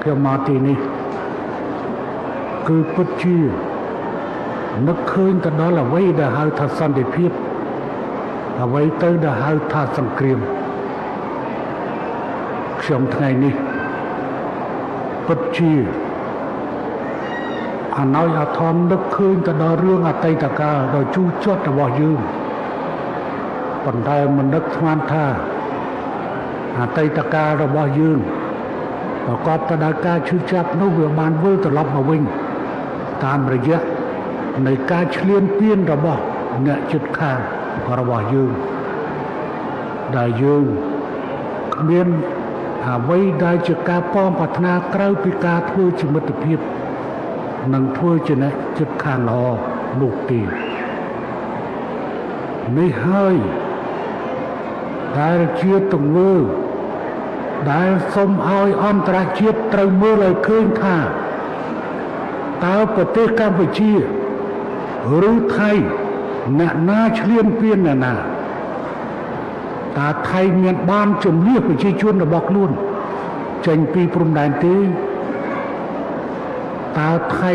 ខ្ញុំមកទីនេះគឺពិតជានឹកឃើញទៅដល់អ្វីដែលហៅថាសន្តិភាពអ្វីទៅដែលហៅថាសង្គ្រាមខ្ញុំថ្ងៃនេះពិតជាអណោយអាធម្មនឹកឃើញទៅដល់រឿងអតីតកាលដ៏ជូរចត់របស់យើងប៉ុន្តែមិននឹកស្មានថាអតីតកាលរបស់យើងប្រកបទៅដោយការឈឺចាប់នោះវាបានវិលត្រឡប់មកវិញតាមរយៈនៃការឈ្លានពានរបស់អ្នកជិតខាងរបស់យើងដែលយើងគ្មានអ្វីដែលជាការប៉ងប្រាថ្នាក្រៅពីការធ្វើជាមិត្តភាពនិងធ្វើជាអ្នកជិតខាងល្អនោះទេនេះហើយដែលជាទង្វើដែលសូមឲ្យអន្តរជាតិត្រូវមើលឲ្យឃើញថាតើប្រទេសកម្ពុជាឬថៃអ្នកណាឈ្លានពានអ្នកណាតើថៃមានបានជំនះប្រជាជនរបស់ខ្លួនចេញពីព្រំដែនទេតើថៃ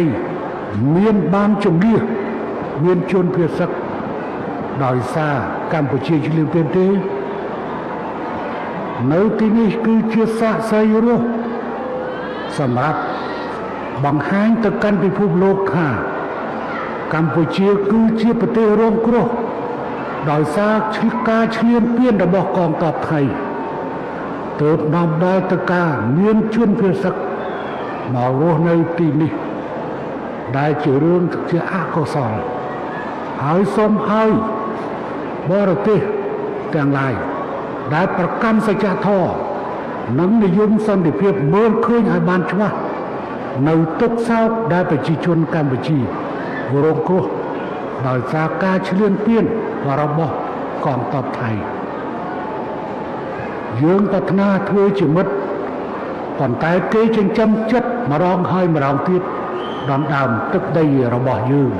មានបានជំនះមានជនភៀសសឹកដោយសារកម្ពុជាឈ្លានពានទេនៅទីនេះគឺជាសាក្សីរស់សម្រាប់បង្ហាញទៅកាន់ពិភពលោកថាកម្ពុជាគឺជាប្រទេសរងគ្រោះដោយសារការឈ្លានពានរបស់កងទ័ពថៃទើបនាំដល់ទៅការមានជនភៀសសឹកមករស់នៅទីនេះដែលជារឿងជាអកុសលហើយសូមឲ្យបរទេសទាំងឡាយដែលប្រកាន់សច្ចធម៌និងនិយមសន្តិភាពមើលឃើញឲ្យបានច្បាស់នៅទុក្ខសោកដែលប្រជាជនកម្ពុជារងគ្រោះដោយសារការឈ្លានពានរបស់កងទ័ពថៃយើងប្រាថ្នាធ្វើជាមិត្តប៉ុន្តែគេចិញ្ចឹមចិត្តម្ដងហើយម្ដងទៀតដណ្ដើមទឹកដីរបស់យើង